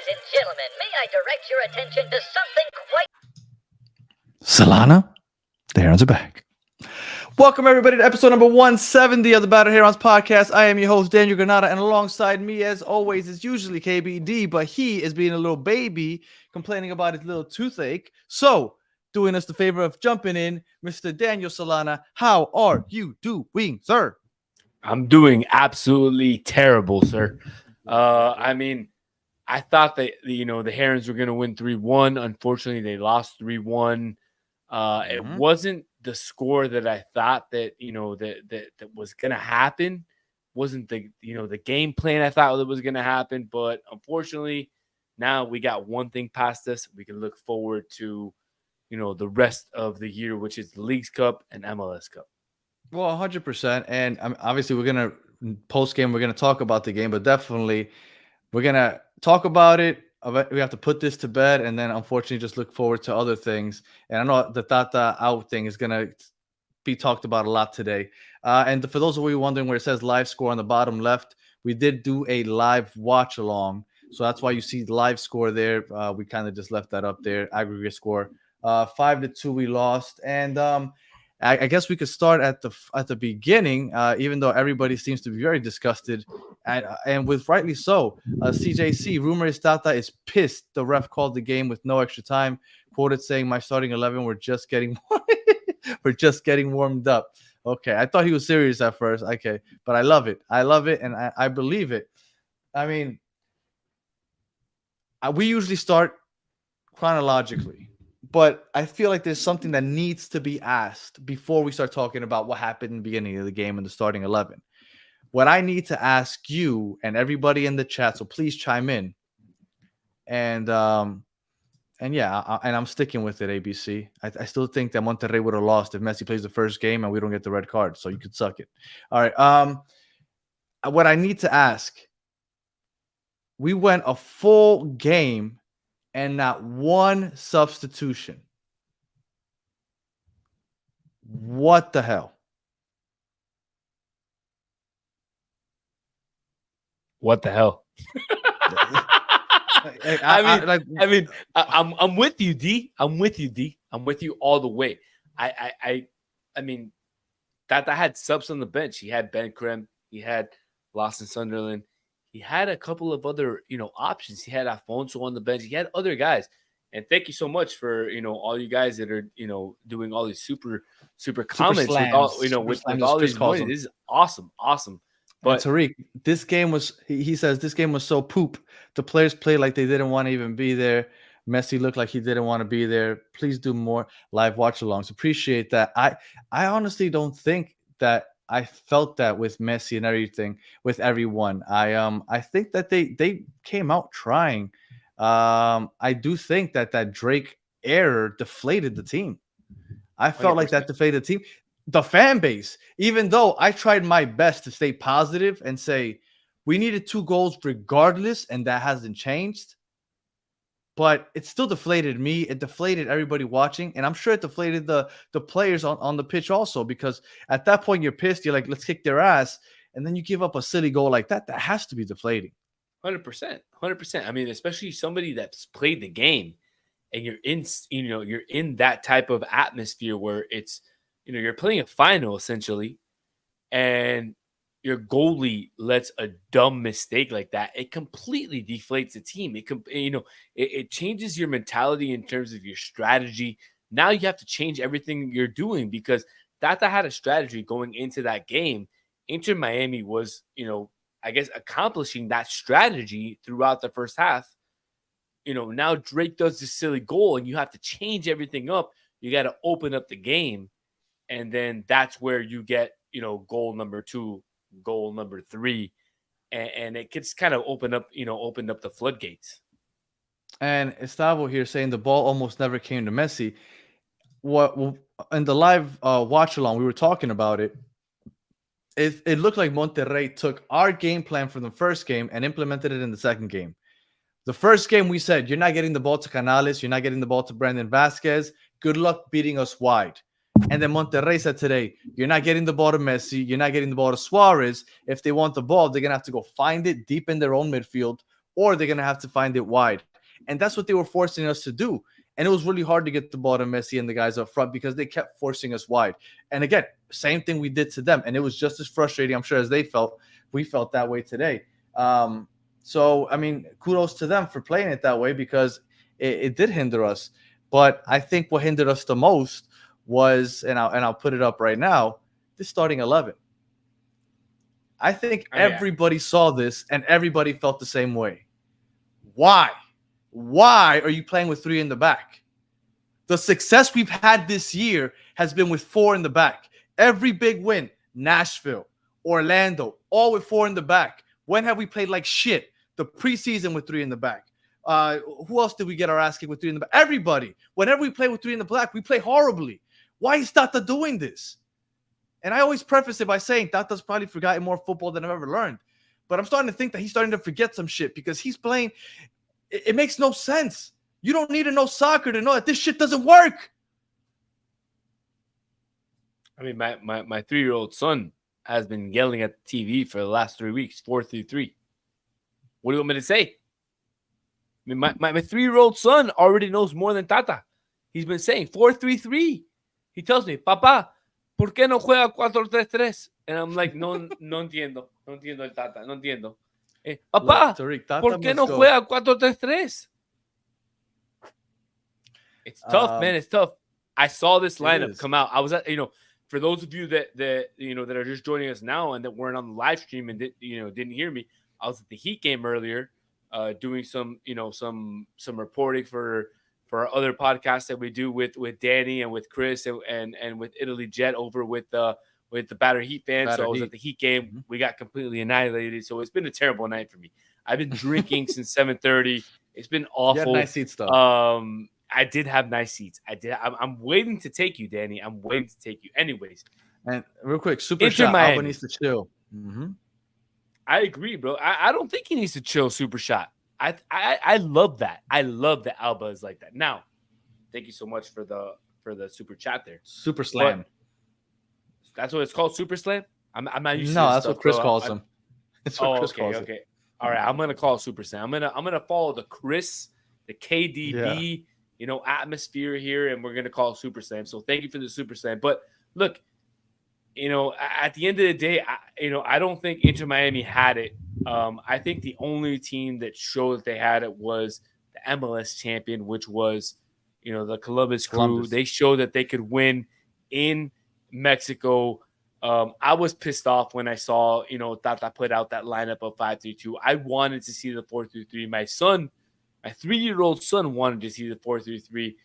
Ladies and gentlemen, may I direct your attention to something quite... Solana, the Herons are back. Welcome, everybody, to episode number 170 of the Battered Herons podcast. I am your host, Daniel Granada, and alongside me, as always, is usually KBD, but he is being a little baby, complaining about his little toothache. So, doing us the favor of jumping in, Mr. Daniel Solana, how are you doing, sir? I'm doing absolutely terrible, sir. I thought that, the Herons were going to win 3-1. Unfortunately, they lost 3-1. It wasn't the score that I thought that was going to happen. Wasn't the game plan I thought that was going to happen. But unfortunately, now we got one thing past us. We can look forward to, the rest of the year, which is the Leagues Cup and MLS Cup. Well, 100%. And obviously, we're going to, post-game, we're going to talk about the game, but definitely we're going to talk about it. We have to put this to bed and then, unfortunately, just look forward to other things. And I know the Tata out thing is going to be talked about a lot today. And for those of you wondering where it says live score on the bottom left, we did do a live watch along. So that's why you see the live score there. We kind of just left that up there. Aggregate score 5-2 we lost. And I guess we could start at the beginning, even though everybody seems to be very disgusted, and with rightly so. CJC, rumor is Tata is pissed the ref called the game with no extra time. Quoted saying, "My starting 11, we're just getting warmed up." Okay, I thought he was serious at first. Okay, but I love it, and I believe it. I mean, we usually start chronologically. But I feel like there's something that needs to be asked before we start talking about what happened in the beginning of the game and the starting 11. What I need to ask you and everybody in the chat, so please chime in. And I'm sticking with it, ABC. I still think that Monterrey would have lost if Messi plays the first game and we don't get the red card, so you could suck it. All right. What I need to ask, we went a full game and not one substitution. What the hell? What the hell? I'm with you, D. I'm with you all the way. I mean, Tata had subs on the bench. He had Ben Krem. He had Lawson Sunderland. He had a couple of other, options. He had Afonso on the bench. He had other guys. And thank you so much for, all you guys that are, doing all these super comments with all, with all these points. This is awesome. But Tariq, this game was, he says, this game was so poop. The players played like they didn't want to even be there. Messi looked like he didn't want to be there. Please do more live watch-alongs. Appreciate that. I honestly don't think that I felt that with Messi and everything, with everyone. I think that they came out trying. I do think that Drake error deflated the team. I felt 100%. Like that deflated the team. The fan base, even though I tried my best to stay positive and say we needed 2 goals regardless, and that hasn't changed. But it still deflated me. It deflated everybody watching. And I'm sure it deflated the players on the pitch also, because at that point you're pissed. You're like, let's kick their ass. And then you give up a silly goal like that. That has to be deflating. 100%. I mean, especially somebody that's played the game and you're in that type of atmosphere where it's, you're playing a final essentially, and your goalie lets a dumb mistake like that. It completely deflates the team. It changes your mentality in terms of your strategy. Now you have to change everything you're doing, because Tata had a strategy going into that game. Inter Miami was, I guess, accomplishing that strategy throughout the first half. Now Drake does this silly goal and you have to change everything up. You got to open up the game. And then that's where you get, goal number 2, goal number 3, and it gets kind of opened up the floodgates. And Estavo here saying the ball almost never came to Messi. What in the live watch along, we were talking about it. It looked like Monterrey took our game plan from the first game and implemented it in the second game. The first game we said, you're not getting the ball to Canales, you're not getting the ball to Brandon Vasquez. Good luck beating us wide. And then Monterrey said today, you're not getting the ball to Messi. You're not getting the ball to Suarez. If they want the ball, they're going to have to go find it deep in their own midfield or they're going to have to find it wide. And that's what they were forcing us to do. And it was really hard to get the ball to Messi and the guys up front because they kept forcing us wide. And again, same thing we did to them. And it was just as frustrating, I'm sure, as they felt. We felt that way today. So, I mean, kudos to them for playing it that way because it did hinder us. But I think what hindered us the most was, and I'll put it up right now, this starting 11. I think everybody saw this and everybody felt the same way. Why? Why are you playing with 3 in the back? The success we've had this year has been with 4 in the back. Every big win, Nashville, Orlando, all with 4 in the back. When have we played like shit? The preseason with 3 in the back. Who else did we get our ass kicked with 3 in the back? Everybody. Whenever we play with 3 in the back, we play horribly. Why is Tata doing this? And I always preface it by saying Tata's probably forgotten more football than I've ever learned. But I'm starting to think that he's starting to forget some shit because he's playing. It makes no sense. You don't need to know soccer to know that this shit doesn't work. I mean, my 3-year-old son has been yelling at the TV for the last 3 weeks, 4-3-3. What do you want me to say? I mean, my 3-year-old son already knows more than Tata. He's been saying 4-3-3. He tells me, Papá, ¿por qué no juega 4-3-3? And I'm like, no entiendo. No entiendo el Tata. No entiendo. Papá, ¿por qué no juega 4-3-3? It's tough, man. It's tough. I saw this lineup come out. I was at, for those of you that are just joining us now and that weren't on the live stream and didn't hear me, I was at the Heat game earlier, doing some reporting for our other podcasts that we do with Danny and with Chris and with Italy Jet over with the Battered Heat fans. So I was at the Heat game. Mm-hmm. We got completely annihilated. So it's been a terrible night for me. I've been drinking since 7:30. It's been awful. You had nice seats, though. I did have nice seats. I'm waiting to take you, Danny. I'm waiting to take you. Anyways. And real quick, super shot. Alba needs to chill. Mm-hmm. I agree, bro. I don't think he needs to chill, super shot. I love that. I love that Alba is like that. Now, thank you so much for the super chat there. Super slam. But that's what it's called, super slam? I'm not used to No, this that's stuff, what Chris bro. calls them. That's what Chris calls okay. All right, I'm gonna call it super slam. I'm gonna follow the Chris, the KDB, atmosphere here, and we're gonna call it super slam. So thank you for the super slam. But look, at the end of the day, I don't think Inter Miami had it. I think the only team that showed that they had it was the MLS champion, which was, the Columbus Crew. They showed that they could win in Mexico. I was pissed off when I saw, Tata put out that lineup of 5-3-2. I wanted to see the 4-3-3. My 3-year-old son wanted to see the 4-3-3.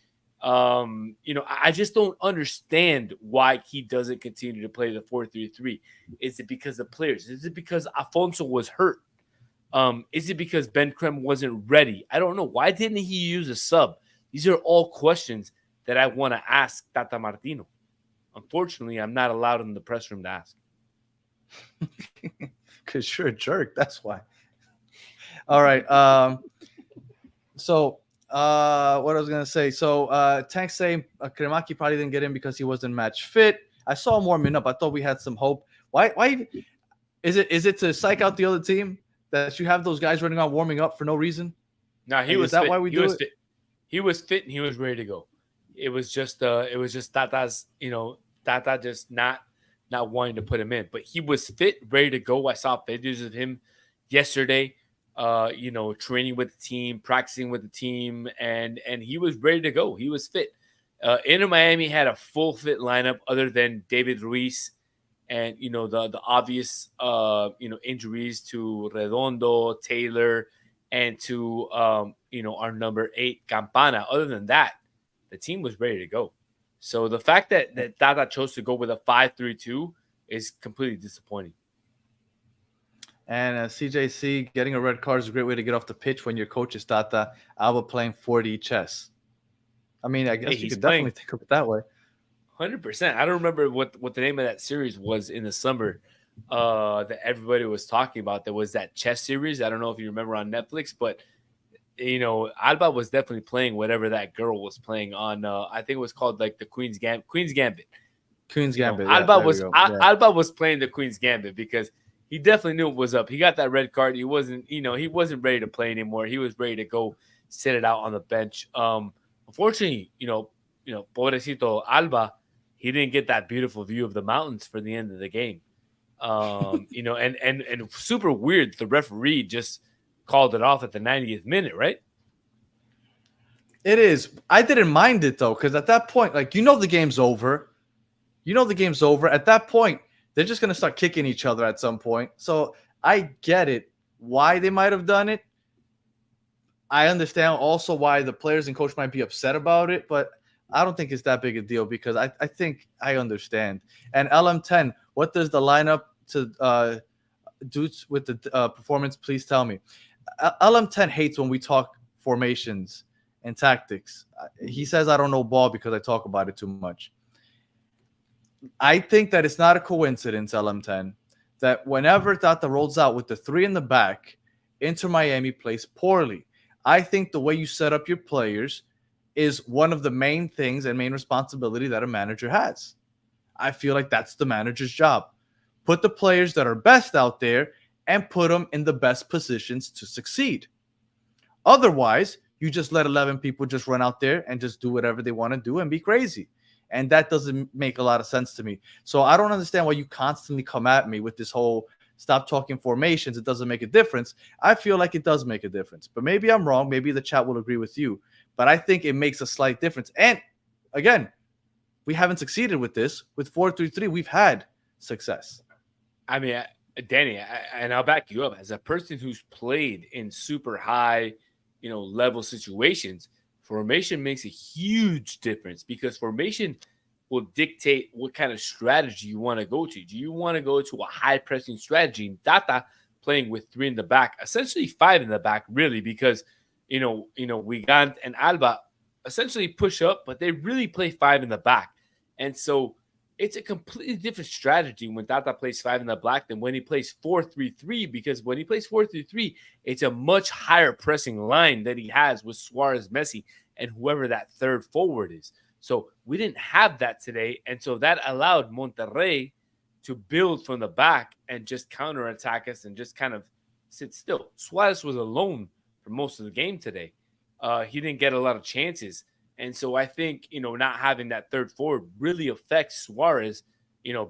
I just don't understand why he doesn't continue to play the 4-3-3. Is it because of players? Is it because Afonso was hurt? Is it because Ben Krem wasn't ready? I don't know. Why didn't he use a sub? These are all questions that I want to ask Tata Martino. Unfortunately, I'm not allowed in the press room to ask. Because you're a jerk. That's why. All right. So what I was going to say. So Tank saying Kremaki probably didn't get in because he wasn't match fit. I saw him warming up. I thought we had some hope. Why is it to psych out the other team that you have those guys running out warming up for no reason? No, he was. Is that fit. why we do it? Fit. He was fit and he was ready to go. It was just Tata's, Tata just not wanting to put him in, but he was fit, ready to go. I saw videos of him yesterday, training with the team, practicing with the team, and he was ready to go. He was fit. Inter Miami had a full fit lineup other than David Ruiz and, the obvious, injuries to Redondo, Taylor, and to, our number 8, Campana. Other than that, the team was ready to go. So the fact that Tata chose to go with a 5-3-2 is completely disappointing. And CJC, getting a red card is a great way to get off the pitch when your coach is Tata. Alba playing 4D chess. I mean, I guess you could definitely think of it that way. 100%. I don't remember what the name of that series was in the summer that everybody was talking about. There was that chess series. I don't know if you remember on Netflix, but Alba was definitely playing whatever that girl was playing on. I think it was called like the Queen's Gambit. Queen's Gambit. Alba was playing the Queen's Gambit because he definitely knew what was up. He got that red card. He wasn't ready to play anymore. He was ready to go sit it out on the bench. Unfortunately, pobrecito Alba, he didn't get that beautiful view of the mountains for the end of the game. And super weird. The referee just called it off at the 90th minute, right? It is. I didn't mind it though, because at that point, like, the game's over. At that point, they're just gonna start kicking each other at some point. So I get it why they might have done it. I understand also why the players and coach might be upset about it, but I don't think it's that big a deal because I think I understand. And LM10, what does the lineup to do with the performance? Please tell me. LM10 hates when we talk formations and tactics. He says I don't know ball because I talk about it too much. I think that it's not a coincidence, LM10, that whenever Tata rolls out with the 3 in the back, Inter Miami plays poorly. I think the way you set up your players is one of the main things and main responsibility that a manager has. I feel like that's the manager's job. Put the players that are best out there and put them in the best positions to succeed. Otherwise, you just let 11 people just run out there and just do whatever they want to do and be crazy. And that doesn't make a lot of sense to me. So I don't understand why you constantly come at me with this whole stop talking formations. It doesn't make a difference. I feel like it does make a difference. But maybe I'm wrong. Maybe the chat will agree with you. But I think it makes a slight difference. And again, we haven't succeeded with this. With 4-3-3, we've had success. I mean, Danny, and I'll back you up. As a person who's played in super high, level situations, formation makes a huge difference because formation will dictate what kind of strategy you want to go to. Do you want to go to a high pressing strategy? Tata playing with 3 in the back, essentially 5 in the back, really, because Wiegand and Alba essentially push up, but they really play 5 in the back. And so it's a completely different strategy when Tata plays 5 in the back than when he plays 4-3-3, because when he plays 4-3-3, it's a much higher pressing line that he has with Suarez, Messi, and whoever that third forward is. So we didn't have that today. And so that allowed Monterrey to build from the back and just counterattack us and just kind of sit still. Suarez was alone for most of the game today. He didn't get a lot of chances. And so I think, not having that third forward really affects Suarez,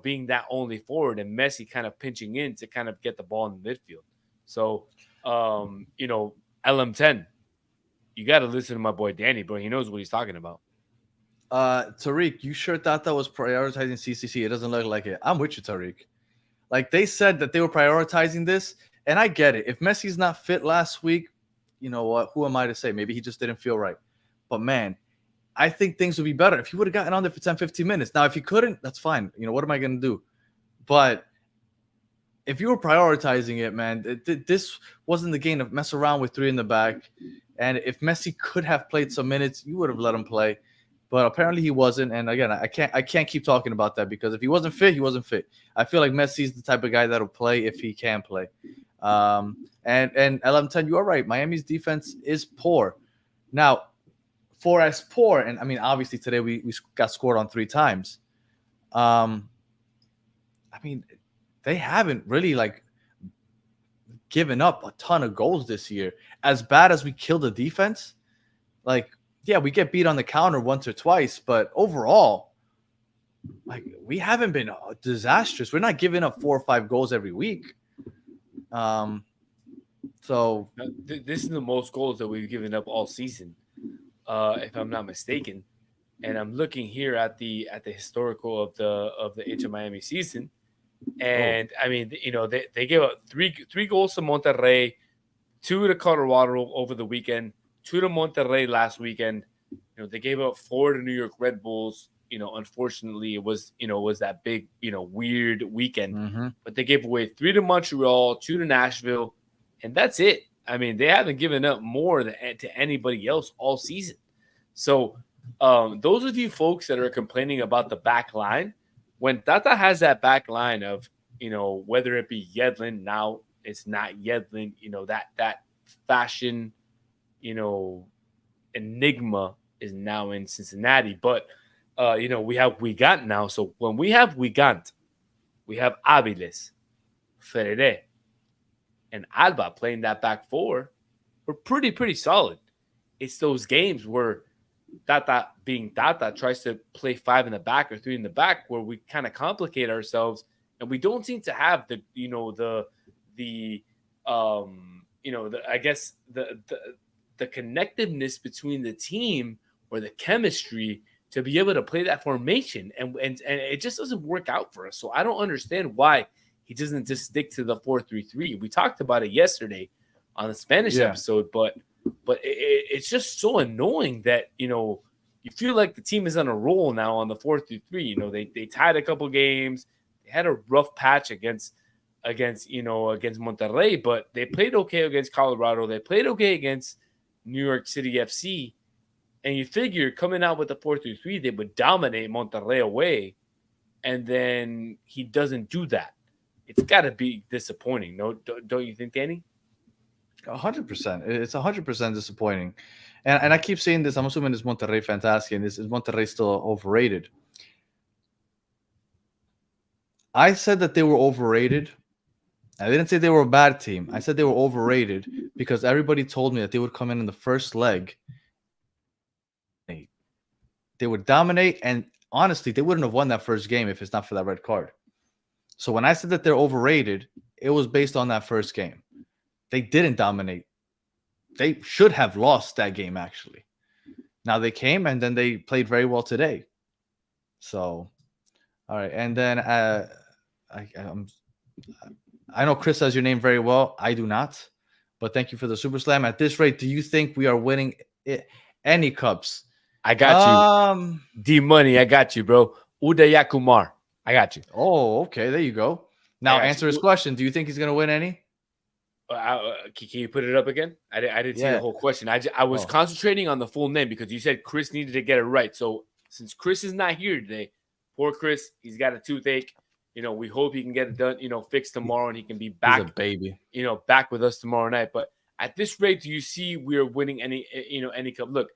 being that only forward and Messi kind of pinching in to kind of get the ball in the midfield. So, LM10, you got to listen to my boy Danny, bro. He knows what he's talking about. Tariq, you sure thought that was prioritizing CCC? It doesn't look like it. I'm with you, Tariq. Like, they said that they were prioritizing this, and I get it. If Messi's not fit last week, you know what? Who am I to say? Maybe he just didn't feel right. But, man, I think things would be better if he would have gotten on there for 10, 15 minutes. Now, if he couldn't, that's fine. What am I going to do? But if you were prioritizing it, man, this wasn't the game to mess around with 3 in the back. And if Messi could have played some minutes, you would have let him play. But apparently he wasn't. And again, I can't keep talking about that because if he wasn't fit, he wasn't fit. I feel like Messi's the type of guy that'll play if he can play. And LM10, you are right. Miami's defense is poor. Now, for as poor, and I mean, obviously today we got scored on 3 times. I mean, they haven't really given up a ton of goals this year. As bad as we kill the defense, yeah, we get beat on the counter once or twice, but overall, we haven't been disastrous. We're not giving up 4 or 5 goals every week. So this is the most goals that we've given up all season, if I'm not mistaken. And I'm looking here at the historical of the Inter Miami season, and I mean, they gave up three goals to Monterrey, 2 to Colorado over the weekend, 2 to Monterrey last weekend. They gave up 4 to New York Red Bulls. Unfortunately, it was that big, weird weekend. Mm-hmm. But they gave away 3 to Montreal, 2 to Nashville, and that's it. I mean, they haven't given up more to anybody else all season. So those of you folks that are complaining about the back line, when Tata has that back line of, whether it be Yedlin, now it's not Yedlin, that fashion, enigma is now in Cincinnati. But, we have Wiegand now. So when we have Wiegand, we have Aviles, Ferre, and Alba playing that back four were pretty solid. It's those games where Tata, being Tata, tries to play 5 in the back or 3 in the back, where we kind of complicate ourselves, and we don't seem to have the I guess the connectiveness between the team or the chemistry to be able to play that formation, and it just doesn't work out for us. So I don't understand why he doesn't just stick to the 4-3-3. We talked about it yesterday on the Spanish episode, but it's just so annoying that you feel like the team is on a roll now on the 4-3-3. They tied a couple games, they had a rough patch against Monterrey, but they played okay against Colorado. They played okay against New York City FC. And you figure coming out with the 4-3-3, they would dominate Monterrey away, and then he doesn't do that. It's got to be disappointing, no? Don't you think, Danny? 100%. It's 100% disappointing, and I keep saying this. I'm assuming this Monterrey fantastic, and is Monterrey still overrated? I said that they were overrated. I didn't say they were a bad team. I said they were overrated because everybody told me that they would come in the first leg. They would dominate, and honestly, they wouldn't have won that first game if it's not for that red card. So when I said that they're overrated, it was based on that first game. They didn't dominate. They should have lost that game, actually. Now they came, and then they played very well today. So, all right. And then I know Chris says your name very well. I do not. But thank you for the Super Slam. At this rate, do you think we are winning any cups? I got you. D-Money, I got you, bro. Udaya Kumar, I got you. Oh, okay. There you go. Now answer his question. Do you think he's going to win any? Can you put it up again? I didn't see the whole question. I was concentrating on the full name because you said Chris needed to get it right. So since Chris is not here today, poor Chris, he's got a toothache. We hope he can get it done, fixed tomorrow, and he can be back. He's a baby. Back with us tomorrow night. But at this rate, do you see we are winning any cup? Look,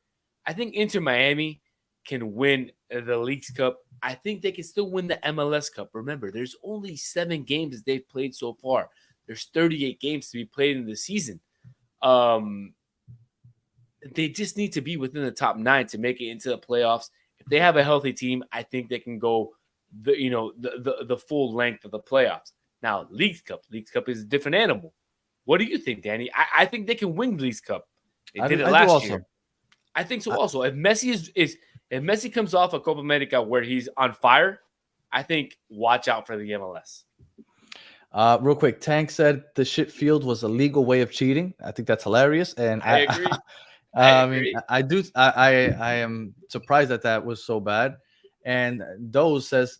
I think Inter Miami can win the Leagues Cup. I think they can still win the MLS Cup. Remember, there's only 7 games that they've played so far. There's 38 games to be played in the season. They just need to be within the top 9 to make it into the playoffs. If they have a healthy team, I think they can go the full length of the playoffs. Now, Leagues Cup is a different animal. What do you think, Danny? I think they can win Leagues Cup. They did it last year. I think so. Also, if Messi if Messi comes off a Copa America where he's on fire, I think watch out for the MLS. Real quick, Tank said the shit field was a legal way of cheating. I think that's hilarious, and I agree. I mean, I do. I am surprised that was so bad. And Doe says,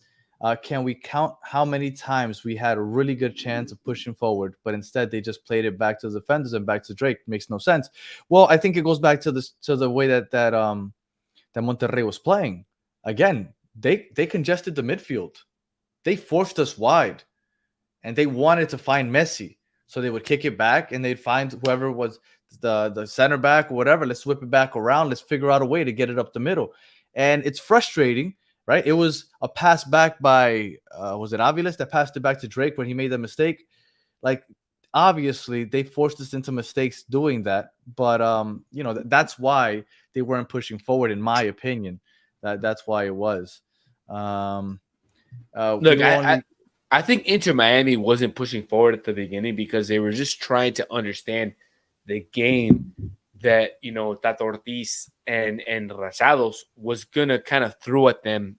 can we count how many times we had a really good chance of pushing forward, but instead they just played it back to the defenders and back to Drake? Makes no sense. Well, I think it goes back to the way that Monterrey was playing. Again, they congested the midfield. They forced us wide, and they wanted to find Messi. So they would kick it back, and they'd find whoever was the center back or whatever. Let's whip it back around. Let's figure out a way to get it up the middle. And it's frustrating. Right, it was a pass back by was it Aviles that passed it back to Drake when he made the mistake? Like, obviously they forced us into mistakes doing that, but that's why they weren't pushing forward, in my opinion. That's why it was. Look, I think Inter Miami wasn't pushing forward at the beginning because they were just trying to understand the game that Tato Ortiz and Rachados was gonna kind of throw at them,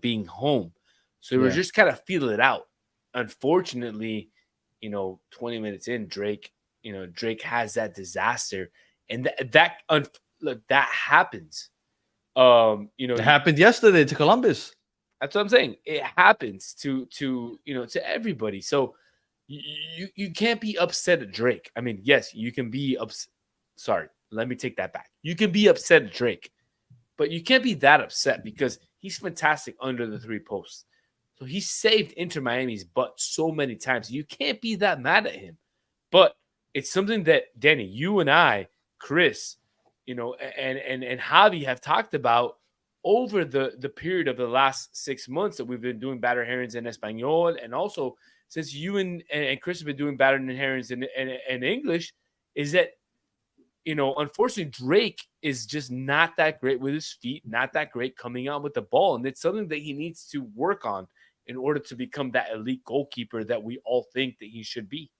being home. So they were just kind of feeling it out. Unfortunately, 20 minutes in, Drake has that disaster, and that happens. It happened yesterday to Columbus. That's what I'm saying. It happens to everybody. So you can't be upset at Drake. I mean, yes, you can be upset. Sorry, let me take that back. You can be upset at Drake, but you can't be that upset because he's fantastic under the 3 posts. So he saved Inter Miami's butt so many times. You can't be that mad at him. But it's something that, Danny, you and I, Chris, and Javi have talked about over the period of the last 6 months that we've been doing Battered Herons in Espanol, and also since you and Chris have been doing Battered Herons in English, is that, unfortunately, Drake is just not that great with his feet, not that great coming out with the ball. And it's something that he needs to work on in order to become that elite goalkeeper that we all think that he should be.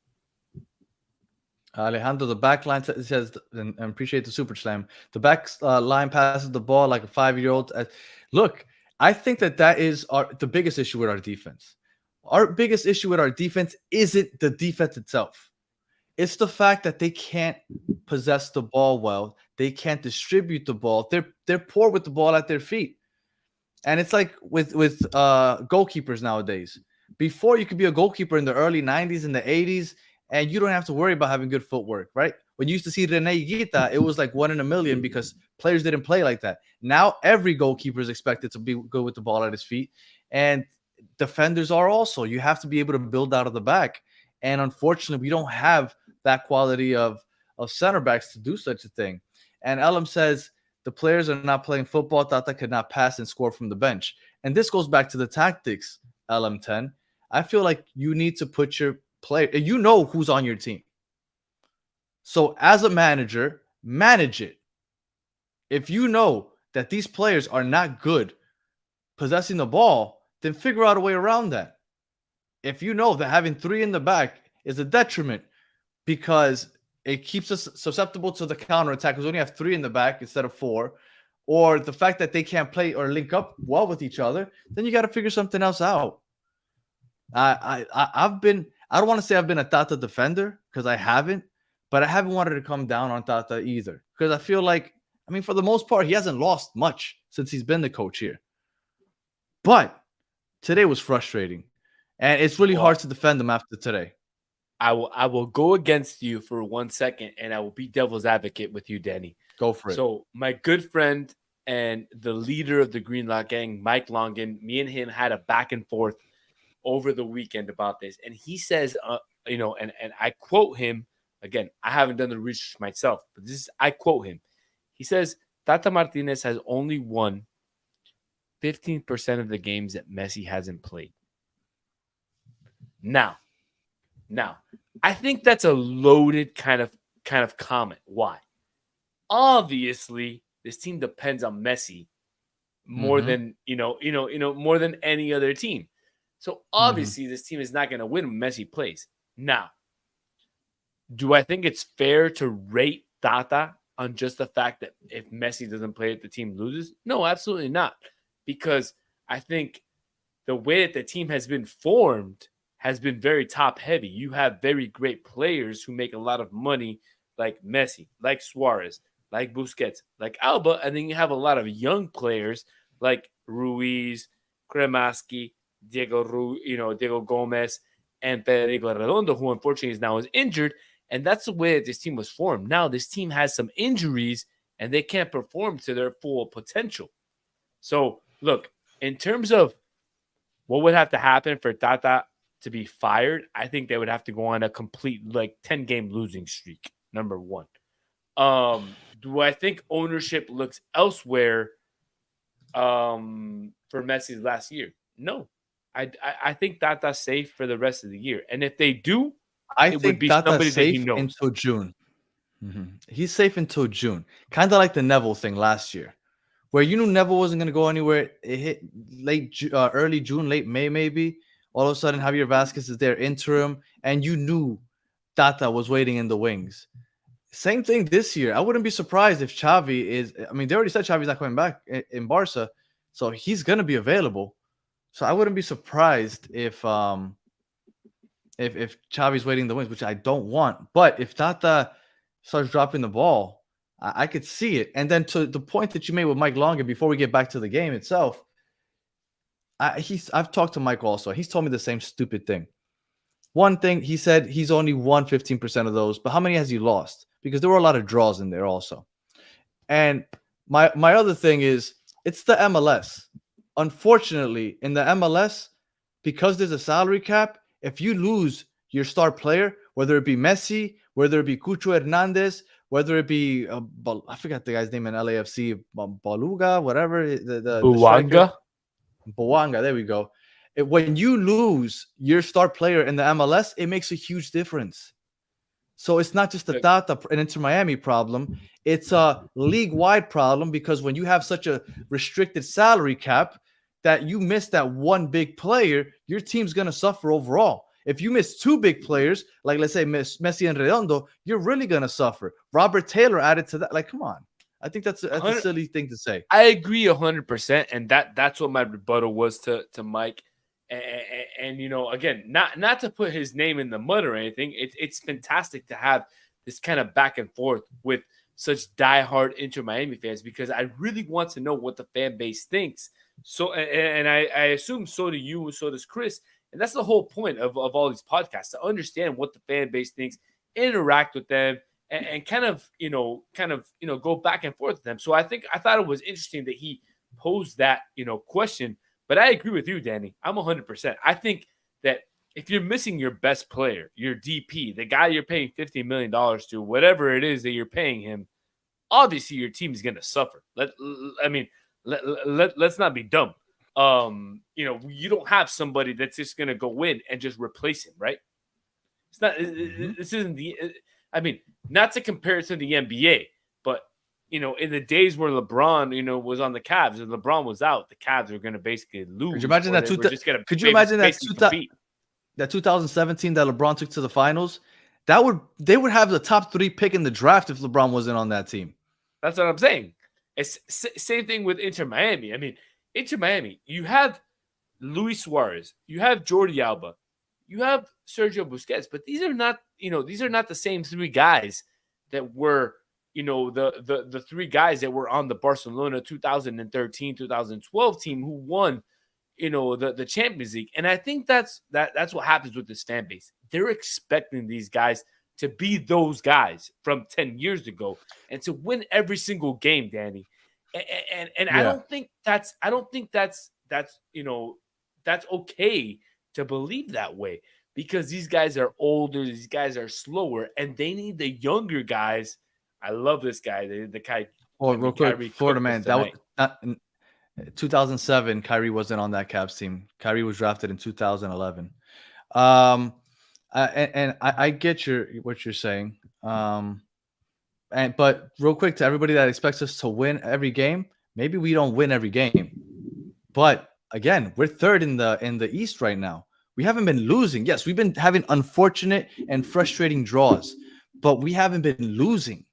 Alejandro, the back line says, and appreciate the super slam. The back line passes the ball like a 5-year-old. Look, I think that is the biggest issue with our defense. Our biggest issue with our defense isn't the defense itself. It's the fact that they can't possess the ball well. They can't distribute the ball. They're poor with the ball at their feet. And it's like with goalkeepers nowadays. Before, you could be a goalkeeper in the early 90s and the 80s, and you don't have to worry about having good footwork, right? When you used to see Rene Higuita, it was like 1 in a million because players didn't play like that. Now every goalkeeper is expected to be good with the ball at his feet, and defenders are also. You have to be able to build out of the back, and unfortunately, we don't have that quality of center backs to do such a thing. And Elam says the players are not playing football. Tata could not pass and score from the bench, and this goes back to the tactics. LM10, I feel like you need to put your player. You know who's on your team. So as a manager, manage it. If you know that these players are not good possessing the ball, then figure out a way around that. If you know that having 3 in the back is a detriment because it keeps us susceptible to the counterattack because we only have 3 in the back instead of 4, or the fact that they can't play or link up well with each other, then you got to figure something else out. I don't want to say I've been a Tata defender because I haven't, but I haven't wanted to come down on Tata either because I feel like, for the most part, he hasn't lost much since he's been the coach here. But today was frustrating, and it's really hard to defend him after today. I will go against you for 1 second, and I will be devil's advocate with you, Danny. Go for it. So my good friend and the leader of the Green Lock Gang, Mike Longan, me and him had a back and forth over the weekend about this. And he says, and I quote him, again, I haven't done the research myself, but I quote him. He says, Tata Martinez has only won 15% of the games that Messi hasn't played. Now, I think that's a loaded kind of comment. Why? Obviously, this team depends on Messi more than more than any other team. So obviously, this team is not going to win when Messi plays. Now, do I think it's fair to rate Tata on just the fact that if Messi doesn't play it, the team loses? No, absolutely not. Because I think the way that the team has been formed has been very top heavy. You have very great players who make a lot of money, like Messi, like Suarez, like Busquets, like Alba. And then you have a lot of young players like Ruiz, Kremaski, Diego Gomez, and Federico Redondo, who unfortunately is injured. And that's the way that this team was formed. Now this team has some injuries and they can't perform to their full potential. So look, in terms of what would have to happen for Tata to be fired, I think they would have to go on a complete 10-game losing streak, number one. Do I think ownership looks elsewhere for Messi's last year? No. I think Tata's safe for the rest of the year. And if they do, it would be somebody that he knows. Until June. He's safe until June. Kind of like the Neville thing last year, where you knew Neville wasn't going to go anywhere. It hit early June, late May maybe. All of a sudden, Javier Vasquez is there interim, and you knew Tata was waiting in the wings. Same thing this year. I wouldn't be surprised if Xavi is. They already said Xavi's not coming back in Barca, so he's going to be available. So I wouldn't be surprised if Xavi's waiting in the wings, which I don't want. But if Tata starts dropping the ball, I could see it. And then to the point that you made with Mike Longan before we get back to the game itself, I've talked to Mike also. He's told me the same stupid thing. One thing, he said he's only won 15% of those, but how many has he lost? Because there were a lot of draws in there also. And my other thing is, it's the MLS. Unfortunately, in the MLS, because there's a salary cap, if you lose your star player, whether it be Messi, whether it be Cucho Hernandez, whether it be I forgot the guy's name in LAFC, Baluga, whatever. Buwanga. Boanga, there we go. when you lose your star player in the MLS, it makes a huge difference. So it's not just a Tata and Inter Miami problem. It's a league-wide problem because when you have such a restricted salary cap that you miss that one big player, your team's going to suffer overall. If you miss two big players, like let's say Messi and Redondo, you're really going to suffer. Robert Taylor added to that. Like, come on. I think that's a silly thing to say. I agree 100%. And that's what my rebuttal was to Mike. And you know, again, not to put his name in the mud or anything. It's fantastic to have this kind of back and forth with such diehard Inter Miami fans because I really want to know what the fan base thinks. So, and I assume so do you, and so does Chris. And that's the whole point of all these podcasts, to understand what the fan base thinks, interact with them, and kind of go back and forth with them. So I thought it was interesting that he posed that question. But I agree with you, Danny. I'm 100%. I think that if you're missing your best player, your DP, the guy you're paying $50 million to, whatever it is that you're paying him, obviously your team is going to suffer. Let's not be dumb. You don't have somebody that's just going to go in and just replace him, right? It's not. This isn't the. I mean, not to compare it to the NBA, but in the days where LeBron, was on the Cavs and LeBron was out, the Cavs were going to basically lose. Could you imagine that? Could you imagine that 2017 that LeBron took to the finals? They would have the top 3 pick in the draft if LeBron wasn't on that team. That's what I'm saying. It's same thing with Inter Miami. I mean, Inter Miami, you have Luis Suarez, you have Jordi Alba, you have Sergio Busquets, but these are not the same 3 guys that were. The 3 guys that were on the Barcelona 2013, 2012 team who won, the Champions League. And I think that's what happens with this fan base. They're expecting these guys to be those guys from 10 years ago and to win every single game, Danny. And yeah. I don't think that's okay to believe that way because these guys are older, these guys are slower, and they need the younger guys. I love this guy. The guy. Oh, real quick, Florida man. That was not in 2007. Kyrie wasn't on that Cavs team. Kyrie was drafted in 2011. And I get what you're saying. But real quick to everybody that expects us to win every game, maybe we don't win every game. But again, we're 3rd in the East right now. We haven't been losing. Yes, we've been having unfortunate and frustrating draws, but we haven't been losing.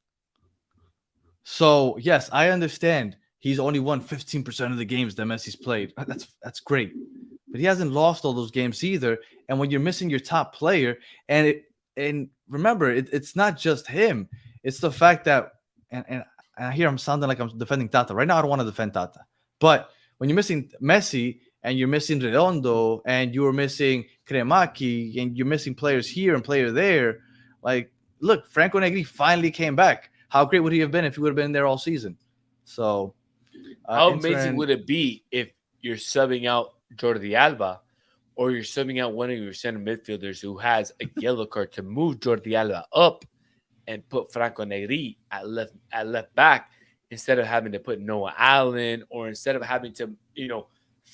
So, yes, I understand he's only won 15% of the games that Messi's played. That's great. But he hasn't lost all those games either. And when you're missing your top player, and remember, it's not just him. It's the fact that, and I hear I'm sounding like I'm defending Tata. Right now, I don't want to defend Tata. But when you're missing Messi, and you're missing Redondo, and you're missing Cremaki, and you're missing players here and player there, like, look, Franco Negri finally came back. How great would he have been if he would have been there all season? So, how amazing would it be if you're subbing out Jordi Alba or you're subbing out one of your center midfielders who has a yellow card to move Jordi Alba up and put Franco Negri at left back instead of having to put Noah Allen or instead of having to,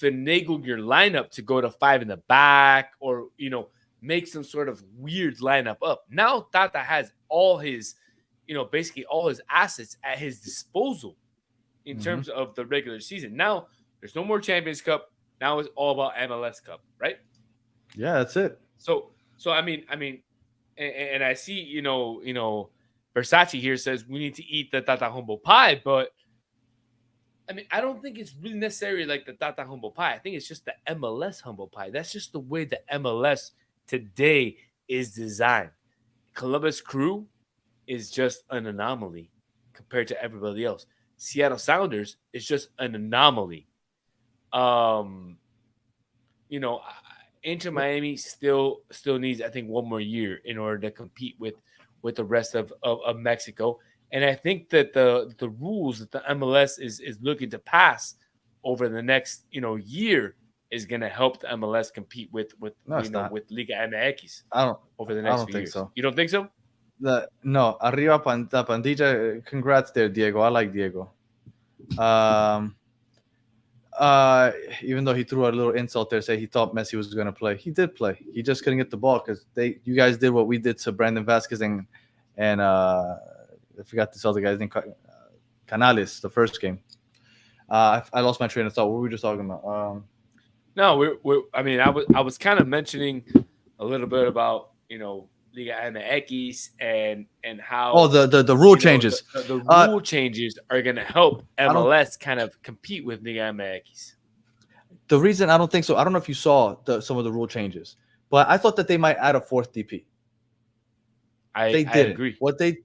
finagle your lineup to go to 5 in the back or, make some sort of weird lineup up. Now Tata has all his basically all his assets at his disposal in terms of the regular season. Now there's no more Champions Cup. Now it's all about MLS Cup, right? Yeah, that's it. So I mean, and I see, Versace here says we need to eat the Tata humble pie, but I mean, I don't think it's really necessarily like the Tata humble pie. I think it's just the MLS humble pie. That's just the way the MLS today is designed. Columbus Crew is just an anomaly compared to everybody else. Seattle Sounders is just an anomaly. Inter Miami still needs, I think, one more year in order to compete with the rest of Mexico. And I think that the rules that the MLS is looking to pass over the next year is going to help the MLS compete with Liga MX over the next few years. So. You don't think so? No, arriba la pandilla. Congrats there, Diego. I like Diego. Even though he threw a little insult there, say he thought Messi was going to play. He did play. He just couldn't get the ball because you guys did what we did to Brandon Vasquez and I forgot this other guy's name, Canales, the first game. I lost my train of thought. What were we just talking about? No, I was kind of mentioning a little bit about Liga MX and how the rule changes. The rule changes are going to help MLS kind of compete with Liga MX. The reason I don't think so, I don't know if you saw some of the rule changes, but I thought that they might add a fourth DP. I agree. What they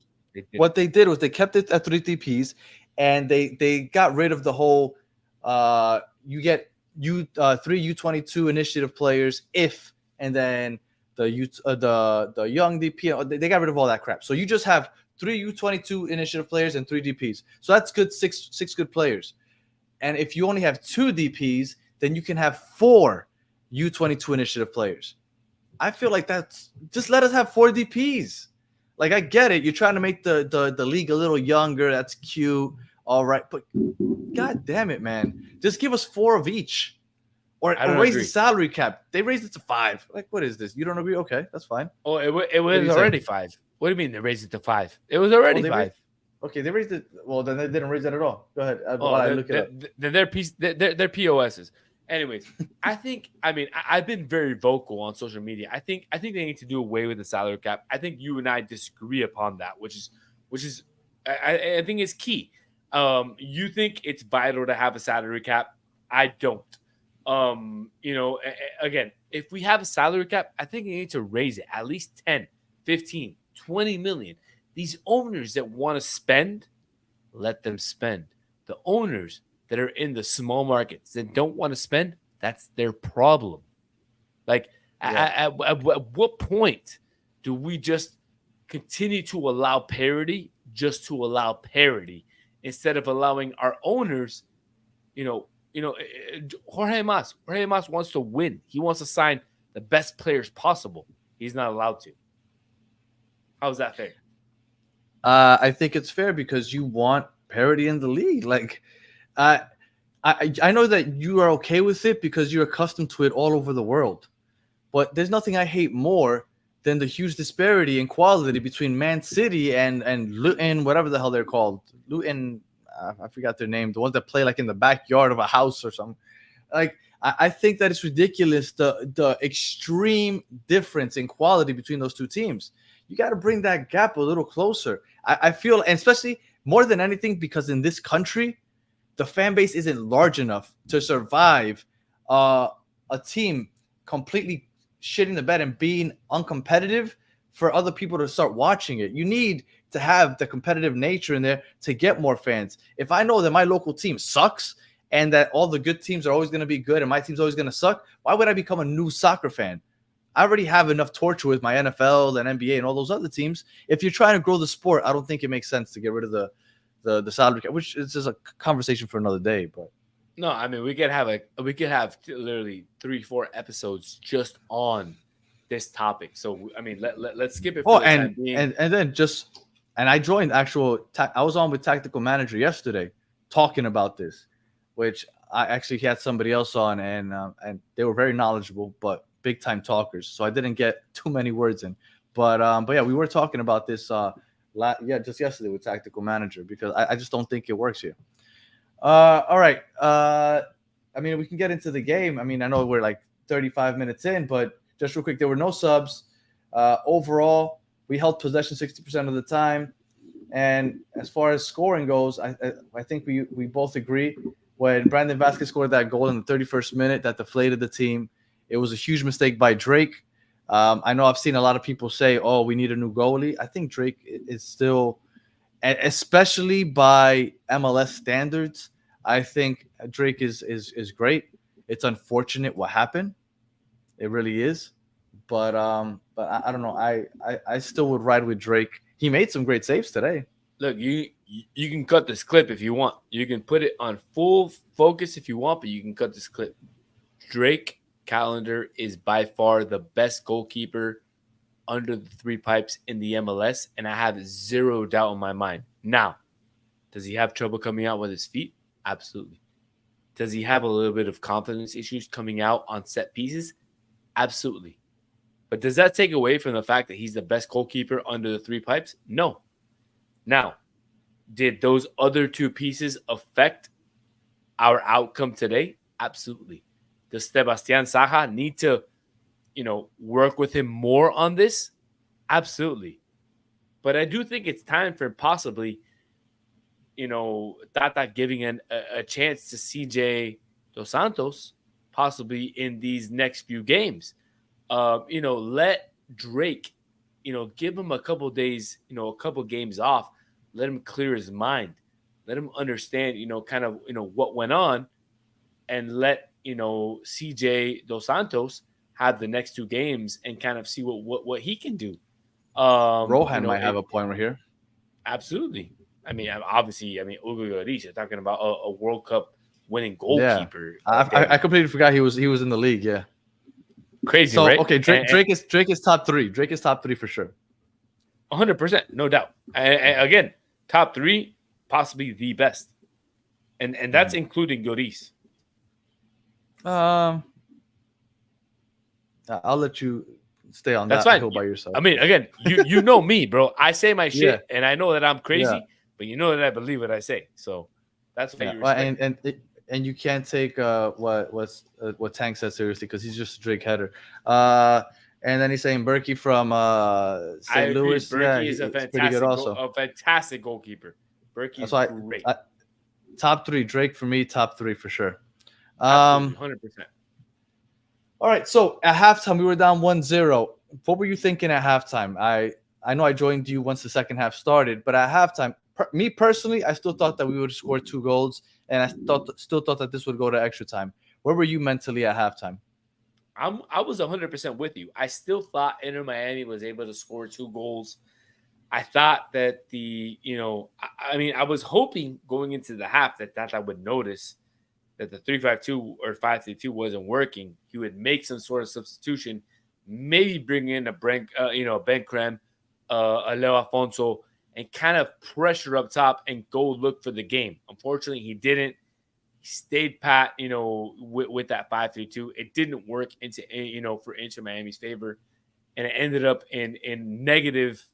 did was they kept it at 3 DPs, and they got rid of the whole you get 3 U22 initiative players and then the young DP. They got rid of all that crap. So you just have 3 U22 initiative players and 3 DPs. So that's good, six good players. And if you only have 2 DPs, then you can have 4 U22 initiative players. I feel like that's just let us have 4 DPs. Like, I get it. You're trying to make the league a little younger. That's cute. All right. But God damn it, man. Just give us 4 of each. Or raise the salary cap. They raised it to 5. Like, what is this? You don't agree? Okay, that's fine. Oh, it was already 5. What do you mean they raised it to 5? It was already 5. Okay, they raised it. Well, then they didn't raise it at all. Go ahead. While I look it up. They're POSs. Anyways, I've been very vocal on social media. I think they need to do away with the salary cap. I think you and I disagree upon that, which is I think is key. You think it's vital to have a salary cap? I don't. Again, if we have a salary cap, I think you need to raise it at least 10, 15, 20 million. These owners that want to spend, let them spend. The owners that are in the small markets that don't want to spend, that's their problem. Like, at what point do we just continue to allow parity just to allow parity instead of allowing our owners, Jorge Mas wants to win. He wants to sign the best players possible. He's not allowed to. How's that fair? I think it's fair because you want parity in the league. Like, I know that you are okay with it because you're accustomed to it all over the world. But there's nothing I hate more than the huge disparity in quality between Man City and Luton, whatever the hell they're called. Luton, I forgot their name. The ones that play like in the backyard of a house or something. Like, I think that it's ridiculous, the extreme difference in quality between those two teams. You got to bring that gap a little closer. I feel, and especially more than anything, because in this country, the fan base isn't large enough to survive a team completely shitting the bed and being uncompetitive for other people to start watching it. You need to have the competitive nature in there to get more fans. If I know that my local team sucks and that all the good teams are always going to be good and my team's always going to suck, why would I become a new soccer fan? I already have enough torture with my NFL and NBA and all those other teams. If you're trying to grow the sport, I don't think it makes sense to get rid of the salary cap, which is just a conversation for another day. But no, I mean, we could have literally 3-4 episodes just on this topic. So I mean, let's skip it. And I joined I was on with Tactical Manager yesterday talking about this, which I actually had somebody else on, and they were very knowledgeable, but big time talkers. So I didn't get too many words in, but yeah, we were talking about this just yesterday with Tactical Manager because I just don't think it works here. All right. I mean, we can get into the game. I mean, I know we're like 35 minutes in, but just real quick, there were no subs. Overall, we held possession 60% of the time. And as far as scoring goes, I think we both agree when Brandon Vasquez scored that goal in the 31st minute that deflated the team. It was a huge mistake by Drake. I know I've seen a lot of people say, oh, we need a new goalie. I think Drake is still, especially by MLS standards, I think Drake is great. It's unfortunate what happened. It really is. But I don't know. I still would ride with Drake. He made some great saves today. Look, you can cut this clip if you want. You can put it on full focus if you want, but you can cut this clip. Drake Callender is by far the best goalkeeper under the 3 pipes in the MLS, and I have zero doubt in my mind. Now, does he have trouble coming out with his feet? Absolutely. Does he have a little bit of confidence issues coming out on set pieces? Absolutely. But does that take away from the fact that he's the best goalkeeper under the three pipes? No. Now, did those other two pieces affect our outcome today? Absolutely. Does Sebastián Saja need to, work with him more on this? Absolutely. But I do think it's time for possibly, Tata giving a chance to CJ Dos Santos, possibly in these next few games. Let Drake, give him a couple days, a couple games off. Let him clear his mind. Let him understand, what went on, and let CJ Dos Santos have the next two games and kind of see what he can do. Rohan might have a point right here. Absolutely. Obviously, Hugo Lloris, you're talking about a World Cup winning goalkeeper. Yeah. I completely forgot he was in the league. Yeah. Crazy, so, right? Okay, Drake is top three. Drake is top three for sure. 100%, no doubt. And again, top three, possibly the best. And that's including Lloris. I'll let you stay on That's that fine. by yourself. Again, you know me, bro. I say my shit, and I know that I'm crazy, but you know that I believe what I say. So that's what you respect. And you can't take what Tank said seriously, because he's just a Drake header. And then he's saying Berkey from St. Louis. Berkey is a fantastic goalkeeper. Berkey is great. Top three, Drake for me. Top three for sure. 100%. All right, so at halftime, we were down 1-0. What were you thinking at halftime? I know I joined you once the second half started, but at halftime, me personally, I still thought that we would score 2 goals, and I still thought that this would go to extra time. Where were you mentally at halftime? I was 100% with you. I still thought Inter Miami was able to score 2 goals. I thought that I was hoping going into the half that I would notice that the 3-5-2 or 5-3-2 wasn't working. He would make some sort of substitution, maybe bring in a Ben Creme, a Leo Afonso, and kind of pressure up top and go look for the game. Unfortunately, he didn't. He stayed pat, with that 5-3-2. It didn't work for Inter Miami's favor, and it ended up in negative,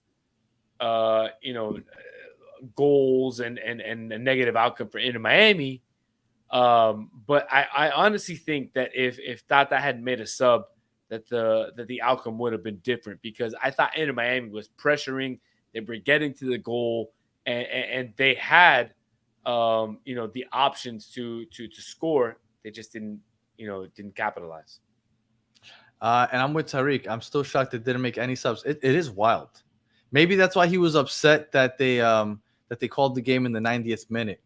goals and a negative outcome for Inter Miami. But I honestly think that if Tata had made a sub, that the outcome would have been different, because I thought Inter Miami was pressuring, they were getting to the goal, and they had the options to score. They just didn't capitalize. And I'm with Tariq. I'm still shocked they didn't make any subs. It is wild. Maybe that's why he was upset that they called the game in the 90th minute.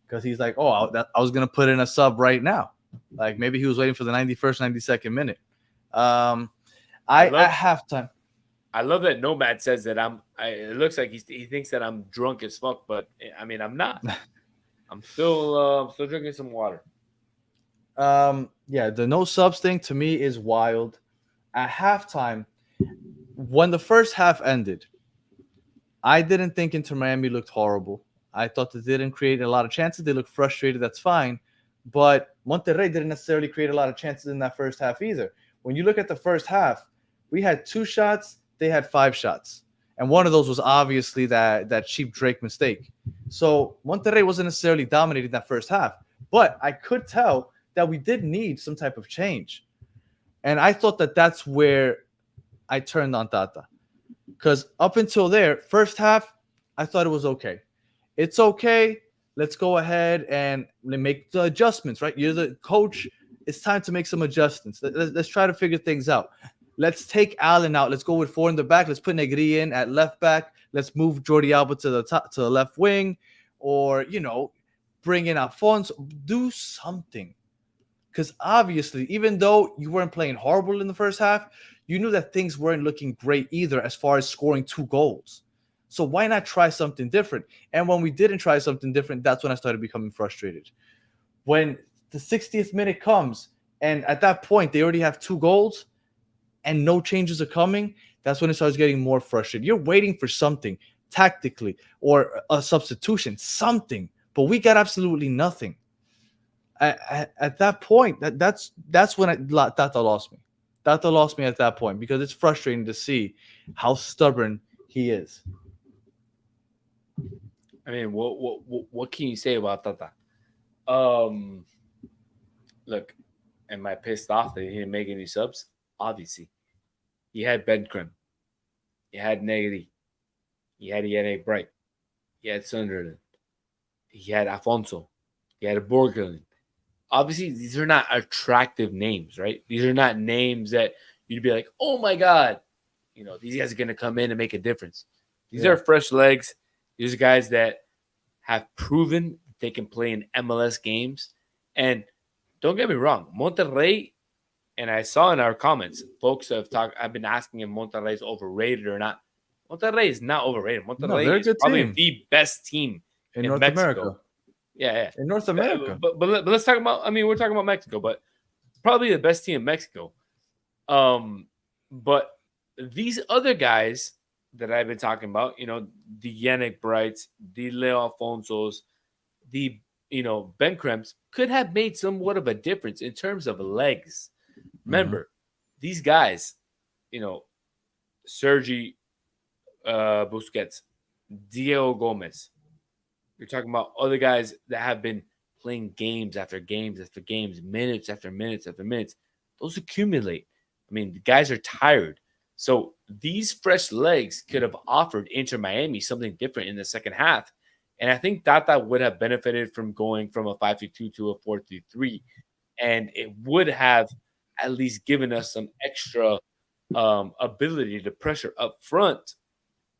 Because he's like, I was going to put in a sub right now. Like, maybe he was waiting for the 91st, 92nd minute. At halftime. I love that Nomad says that it looks like he thinks that I'm drunk as fuck, but I'm not. I'm still drinking some water. The no subs thing to me is wild. At halftime, when the first half ended, I didn't think Inter Miami looked horrible. I thought they didn't create a lot of chances. They looked frustrated. That's fine. But Monterrey didn't necessarily create a lot of chances in that first half either. When you look at the first half, we had 2 shots. They had 5 shots. And one of those was obviously that cheap Drake mistake. So Monterrey wasn't necessarily dominating that first half. But I could tell that we did need some type of change. And I thought that that's where I turned on Tata. Because up until there, first half, I thought it was okay. It's okay. Let's go ahead and make the adjustments, right? You're the coach. It's time to make some adjustments. Let's try to figure things out. Let's take Allen out. Let's go with 4 in the back. Let's put Negri in at left back. Let's move Jordi Alba to the left wing, or bring in Alfonso. Do something, because obviously, even though you weren't playing horrible in the first half, you knew that things weren't looking great either as far as scoring 2 goals. So why not try something different? And when we didn't try something different, that's when I started becoming frustrated. When the 60th minute comes, and at that point, they already have 2 goals, and no changes are coming, that's when it starts getting more frustrated. You're waiting for something tactically, or a substitution, something, but we got absolutely nothing. At that point, that's when Tata lost me. Tata lost me at that point because it's frustrating to see how stubborn he is. I mean, what can you say about Tata? Um, Look, am I pissed off that he didn't make any subs? Obviously, he had Ben Krim, he had Negri, he had Yannick Bright, he had Sunderland, he had Afonso, he had Borgelin. Obviously, these are not attractive names, right? These are not names that you'd be like, oh my God, these guys are going to come in and make a difference. These are fresh legs. These are guys that have proven they can play in MLS games. And don't get me wrong, Monterrey, and I saw in our comments, folks I've been asking if Monterrey is overrated or not. Monterrey is not overrated. No, they're Monterrey a is good probably team the best team in in North Mexico. America. Yeah. In North America. But let's talk about, we're talking about Mexico, but probably the best team in Mexico. But these other guys that I've been talking about, the Yannick Brights, the Leo Alfonsos, the Ben Krems could have made somewhat of a difference in terms of legs. Remember, these guys, Sergi Busquets, Diego Gomez. You're talking about other guys that have been playing games after games after games, minutes after minutes after minutes. Those accumulate. The guys are tired. So these fresh legs could have offered Inter Miami something different in the second half. And I think Tata would have benefited from going from a 5-2 to a 4-3-3. And it would have at least given us some extra ability to pressure up front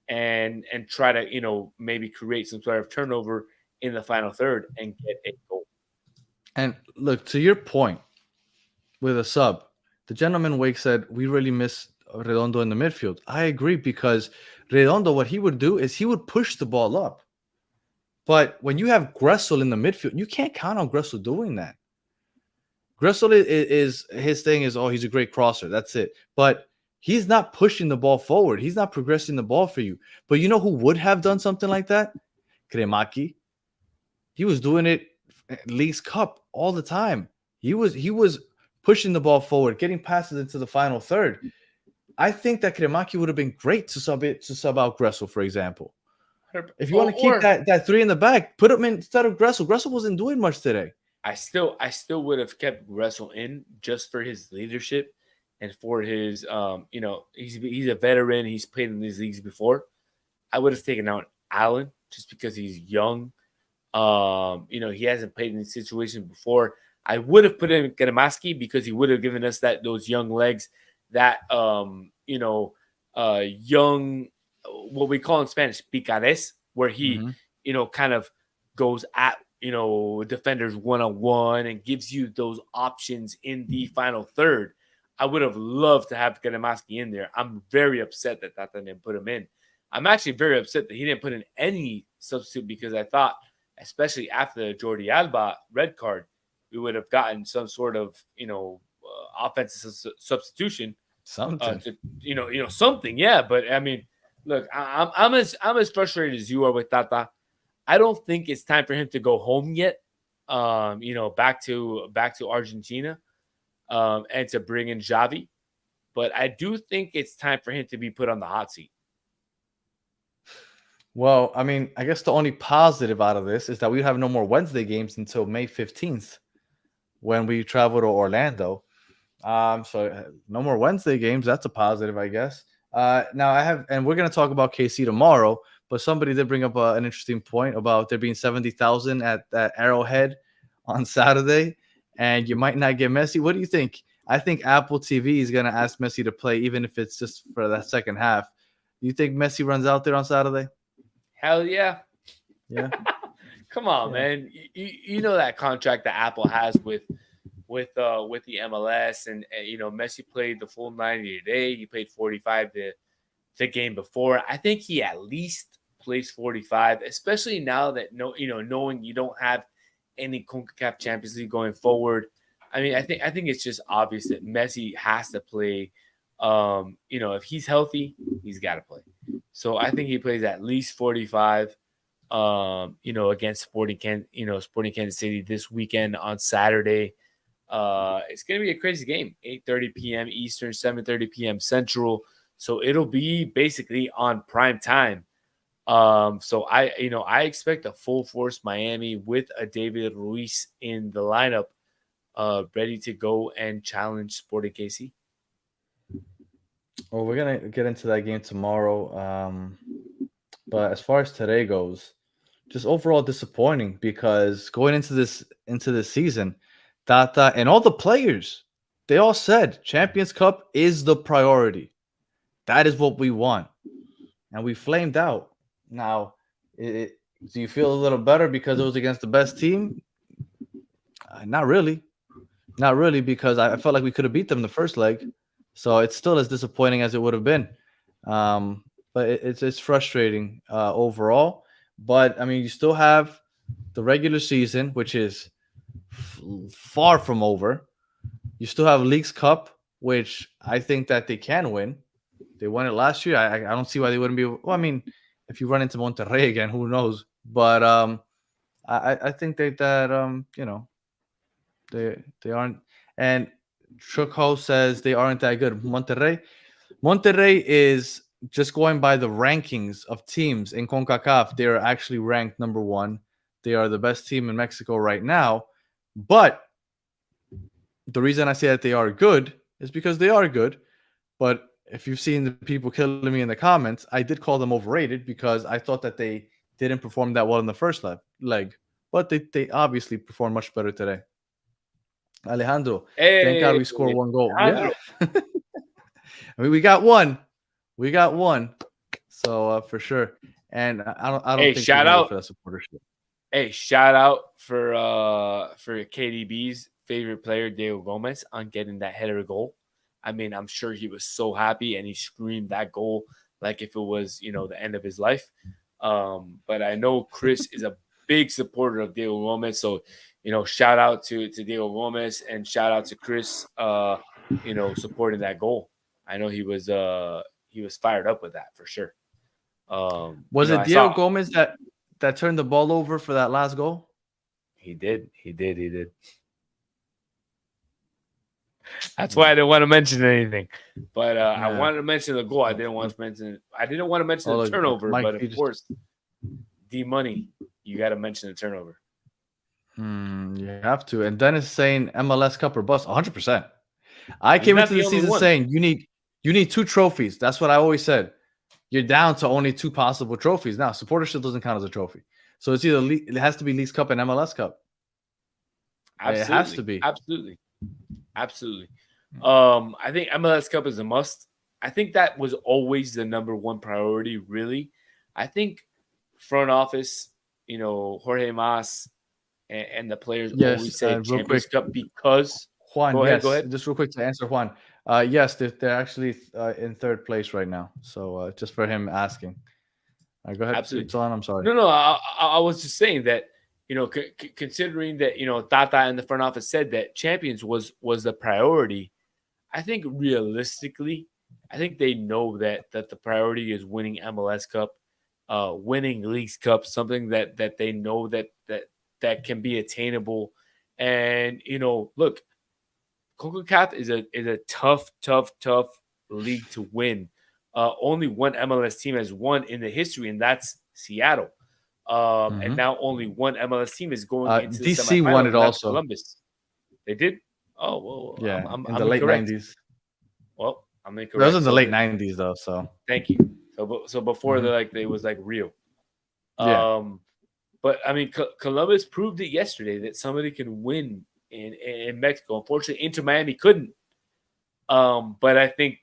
and try to, maybe create some sort of turnover in the final third and get a goal. And look, to your point with a sub, the gentleman Wake said we really miss Redondo in the midfield. I agree, because Redondo, what he would do is he would push the ball up. But when you have Gressel in the midfield, you can't count on Gressel doing that. Gressel is his thing is, he's a great crosser. That's it. But he's not pushing the ball forward. He's not progressing the ball for you. But you know who would have done something like that? Kremaki. He was doing it at League's Cup all the time. He was pushing the ball forward, getting passes into the final third. I think that Kremaki would have been great to sub out Gressel, for example. If you want to keep that three in the back, put him in instead of Gressel. Gressel wasn't doing much today. I still would have kept Gressel in just for his leadership and for his he's a veteran. He's played in these leagues before. I would have taken out Allen just because he's young. He hasn't played in these situations before. I would have put in Germaski because he would have given us those young legs, that young, what we call in Spanish, picares, where he kind of goes at defenders one-on-one and gives you those options in the final third. I would have loved to have Germaski in there. I'm very upset that Tata didn't put him in. I'm actually very upset that he didn't put in any substitute, because I thought, especially after the Jordi Alba red card, we would have gotten some sort of offensive substitution. Something. Something. Yeah, but look, I'm as frustrated as you are with Tata. I don't think it's time for him to go home yet. Back to Argentina, and to bring in Xavi. But I do think it's time for him to be put on the hot seat. Well, I guess the only positive out of this is that we have no more Wednesday games until May 15th when we travel to Orlando. So no more Wednesday games. That's a positive, I guess. Now we're going to talk about KC tomorrow, but somebody did bring up an interesting point about there being 70,000 at Arrowhead on Saturday, and you might not get Messi. What do you think? I think Apple TV is going to ask Messi to play, even if it's just for that second half. Do you think Messi runs out there on Saturday? Hell yeah. Yeah. Come on, man. You know that contract that Apple has with the MLS, and Messi played the full 90 today. He played 45 the game before. I think he at least plays 45, especially now that knowing you don't have any CONCACAF Champions League going forward. I think it's just obvious that Messi has to play. If he's healthy, he's got to play. So I think he plays at least 45. against Sporting Kansas City this weekend on Saturday. It's going to be a crazy game. 8:30 p.m. Eastern, 7:30 p.m. Central. So it'll be basically on prime time. So I expect a full force Miami with a David Ruiz in the lineup, ready to go and challenge Sporting KC. Well, we're gonna get into that game tomorrow. But as far as today goes, just overall disappointing because going into this season, Tata and all the players, they all said Champions Cup is the priority. That is what we want, and we flamed out. Now, do you feel a little better because it was against the best team? Not really, not really, because I felt like we could have beat them the first leg. So it's still as disappointing as it would have been. But it's frustrating overall. But I mean, you still have the regular season, which is far from over. You still have Leagues Cup, which I think that they can win. They won it last year. I don't see why they wouldn't be. Well, I mean, if you run into Monterrey again, who knows? But I think that they aren't. And Chukho says they aren't that good. Monterrey is just going by the rankings of teams in CONCACAF. They are actually ranked number 1. They are the best team in Mexico right now. But the reason I say that they are good is because they are good. But if you've seen the people killing me in the comments, I did call them overrated because I thought that they didn't perform that well in the first leg. But they obviously performed much better today. Alejandro, thank God we scored 1 goal. Alejandro. Yeah. I mean, we got one. So for sure. And I don't think shout out for that supportership. Hey, shout out for KDB's favorite player, Diego Gomez, on getting that header goal. I mean, I'm sure he was so happy and he screamed that goal like if it was, the end of his life. But I know Chris is a big supporter of Diego Gomez. So, shout out to Diego Gomez and shout out to Chris, supporting that goal. I know he was fired up with that for sure. Was it Diego Gomez that turned the ball over for that last goal? He did. That's why I didn't want to mention anything. But I wanted to mention the goal. I didn't want to mention the turnover, but of course, D-Money, you got to mention the turnover. You have to. And Dennis saying MLS Cup or bust, 100%. I came into the season saying you need 2 trophies. That's what I always said. You're down to only 2 possible trophies. Now, supportership doesn't count as a trophy. So it's either it has to be Leagues Cup and MLS Cup. Absolutely. It has to be. Absolutely. I think MLS Cup is a must. I think that was always the number 1 priority, really. I think front office, Jorge Mas and the players always say Champions Cup because Juan, go ahead. Just real quick to answer Juan. Yes, they're actually in 3rd place right now. So just for him asking. Go ahead. Absolutely. I'm sorry. No. I was just saying that, considering that, Tata and the front office said that Champions was the priority. I think realistically, they know that the priority is winning MLS Cup, winning Leagues Cup, something that they know that can be attainable. And, look, CONCACAF is a tough league to win. Only one MLS team has won in the history, and that's Seattle. And now only one MLS team is going into the DC semifinals. won it also. Columbus. They did? Oh, well. Yeah, I'm in the late incorrect. 90s. Well, I'm incorrect. That was in the late 90s, though. So thank you. So before it was like real. Yeah. But I mean, Columbus proved it yesterday that somebody can win in Mexico. Unfortunately, Inter Miami couldn't. But I think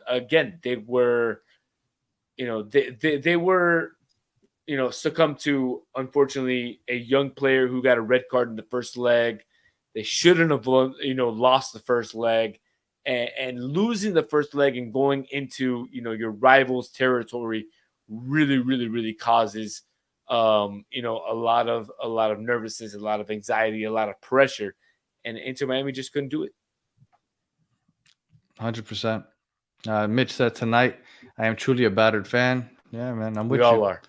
again they were, they were, succumbed to, unfortunately, a young player who got a red card in the first leg. They shouldn't have, lost the first leg, and losing the first leg and going into, your rival's territory really, really, really causes, a lot of nervousness, a lot of anxiety, a lot of pressure, and Inter Miami just couldn't do it. 100%. Mitch said tonight, I am truly a battered fan. Yeah, man, I'm with you. We all are.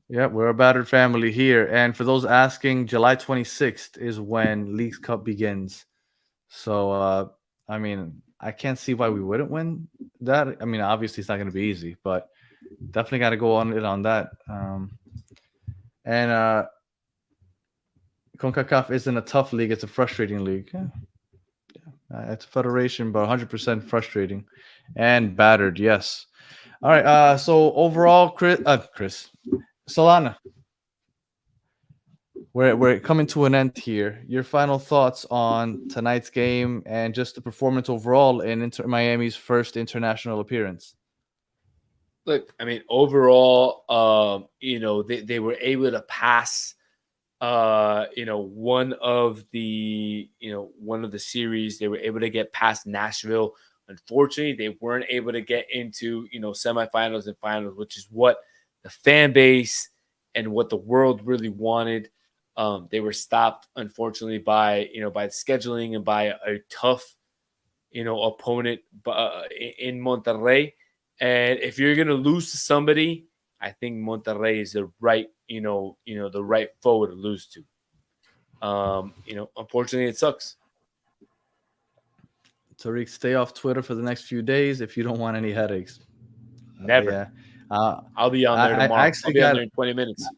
Yeah, we're a battered family here. And for those asking, July 26th is when Leagues Cup begins. So, I mean, I can't see why we wouldn't win that. I mean, obviously, it's not going to be easy, but definitely got to go on it on that. And CONCACAF isn't a tough league; it's a frustrating league. Yeah. It's a federation, but 100% frustrating and battered. Yes. All right. So overall, Chris, Solana, we're coming to an end here. Your final thoughts on tonight's game and just the performance overall in Miami's first international appearance. Look, I mean, overall, they were able to pass, one of the series. They were able to get past Nashville. Unfortunately, they weren't able to get into, semifinals and finals, which is what the fan base and what the world really wanted. They were stopped, unfortunately, by the scheduling and by a tough, opponent in Monterrey. And if you're gonna lose to somebody, I think Monterrey is the right, the right foe to lose to. Unfortunately, it sucks. Tariq, stay off Twitter for the next few days if you don't want any headaches. Never. Yeah. I'll be on there tomorrow. I'll be on there in 20 minutes.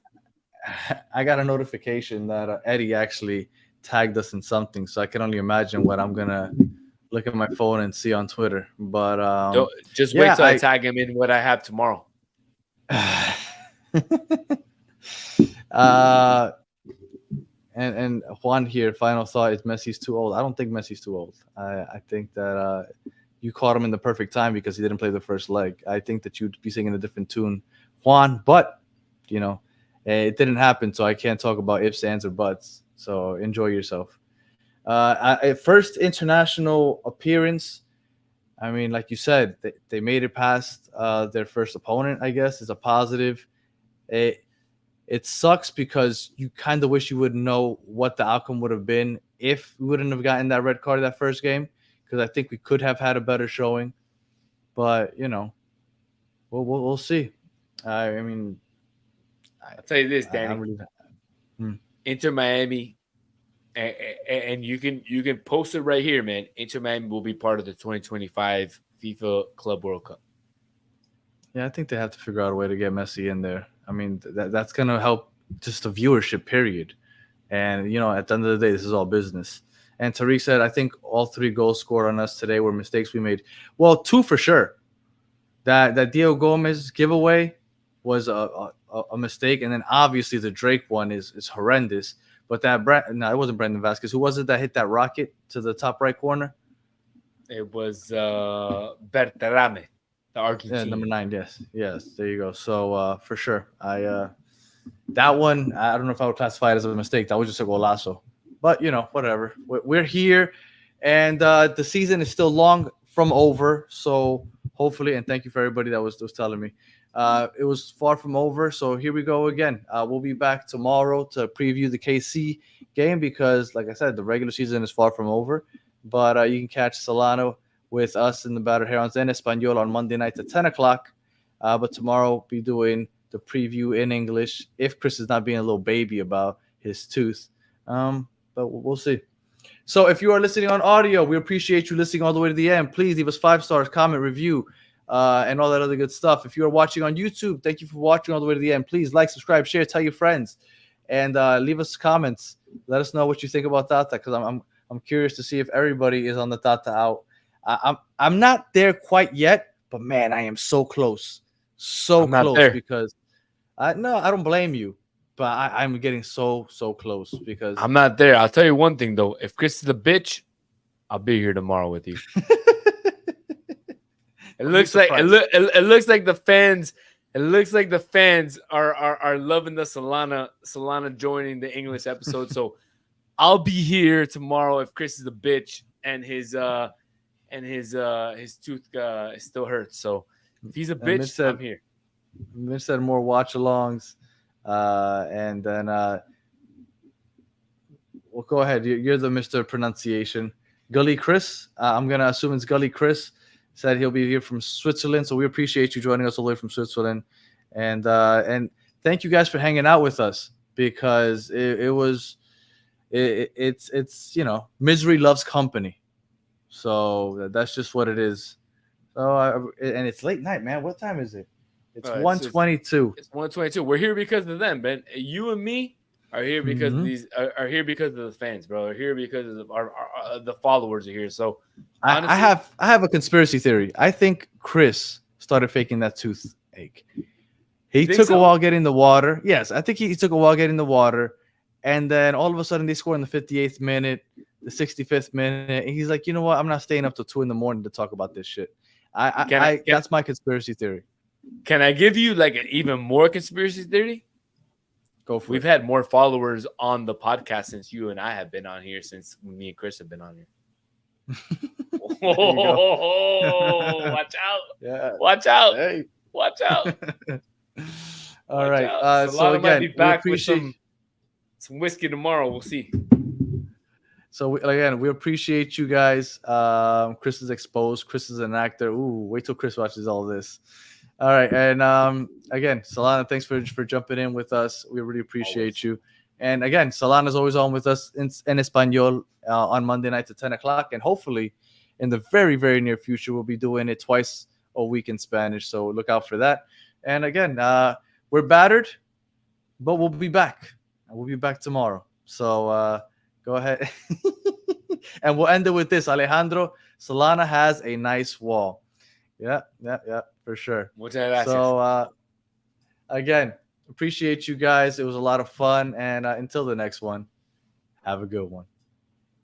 I got a notification that Eddie actually tagged us in something, so I can only imagine what I'm gonna look at my phone and see on Twitter. But just wait till I tag him in what I have tomorrow. And Juan here, final thought is Messi's too old. I don't think Messi's too old. I think that you caught him in the perfect time because he didn't play the first leg. I think that you'd be singing a different tune, Juan, but it didn't happen, so I can't talk about ifs, ands, or buts. So enjoy yourself. First international appearance. I mean, like you said, they made it past their first opponent, I guess, is a positive. It sucks because you kind of wish you would know what the outcome would have been if we wouldn't have gotten that red card that first game, because I think we could have had a better showing. But, we'll see. I mean, I'll tell you this, Danny. Inter Miami, and you can post it right here, man. Inter Miami will be part of the 2025 FIFA Club World Cup. Yeah, I think they have to figure out a way to get Messi in there. I mean, that's going to help just the viewership, period. And, at the end of the day, this is all business. And Tariq said, I think all 3 goals scored on us today were mistakes we made. Well, 2 for sure. That Diego Gomez giveaway was a mistake. And then obviously the Drake one is horrendous. But it wasn't Brandon Vasquez. Who was it that hit that rocket to the top right corner? It was Berterame, the Argentine. Yeah, number 9. Yes. There you go. So for sure, that one, I don't know if I would classify it as a mistake. That was just a golazo. But whatever. We're here, and the season is still long from over. So hopefully, and thank you for everybody that was telling me. It was far from over. So here we go again. We'll be back tomorrow to preview the KC game because, like I said, the regular season is far from over. But you can catch Solano with us in the Battered Herons and Espanol on Monday nights at 10 o'clock. But tomorrow we'll be doing the preview in English if Chris is not being a little baby about his tooth. But we'll see. So if you are listening on audio, we appreciate you listening all the way to the end. Please leave us 5 stars, comment, review, and all that other good stuff. If you are watching on YouTube, thank you for watching all the way to the end. Please like, subscribe, share, tell your friends, and leave us comments. Let us know what you think about Tata, because I'm curious to see if everybody is on the Tata out. I'm not there quite yet, but man, I am so close, because I don't blame you, but I'm getting so close because I'm not there. I'll tell you one thing though: if Chris is a bitch, I'll be here tomorrow with you. It looks like the fans. It looks like the fans are loving the Solana joining the English episode. So I'll be here tomorrow if Chris is a bitch and his tooth still hurts. So if he's a bitch, I'm here. Mitch said more watch-alongs, and then well, go ahead. You're the Mr. Pronunciation. Gully Chris. I'm gonna assume it's Gully Chris. Said he'll be here from Switzerland, so we appreciate you joining us all the way from Switzerland. And thank you guys for hanging out with us, because it's misery loves company. So that's just what it is. So and it's late night, man. What time is it? It's 1:22. It's 1:22. We're here because of them, Ben. You and me are here because of these. Are here because of the fans, bro. Are here because of our the followers are here. So honestly, I have a conspiracy theory. I think Chris started faking that toothache. He took a while getting the water. Yes, I think he took a while getting the water, and then all of a sudden they score in the 58th minute, the 65th minute, and he's like, you know what? I'm not staying up till 2 a.m. to talk about this shit. That's my conspiracy theory. Can I give you like an even more conspiracy theory? Go for it. We've had more followers on the podcast since you and I have been on here, since me and Chris have been on here. Oh, watch out. Yeah. Watch out. Hey. Watch out. All right. So again, might be back we appreciate with some whiskey tomorrow. We'll see. So we appreciate you guys. Chris is exposed. Chris is an actor. Ooh, wait till Chris watches all this. All right, and again, Solana, thanks for jumping in with us. We really appreciate you. And again, Solana's always on with us in Espanol on Monday nights at 10 o'clock, and hopefully, in the very, very near future, we'll be doing it twice a week in Spanish. So look out for that. And again, we're battered, but we'll be back. We'll be back tomorrow. So go ahead. And we'll end it with this. Alejandro, Solana has a nice wall. Yeah, for sure. So again, appreciate you guys. It was a lot of fun. And until the next one, have a good one.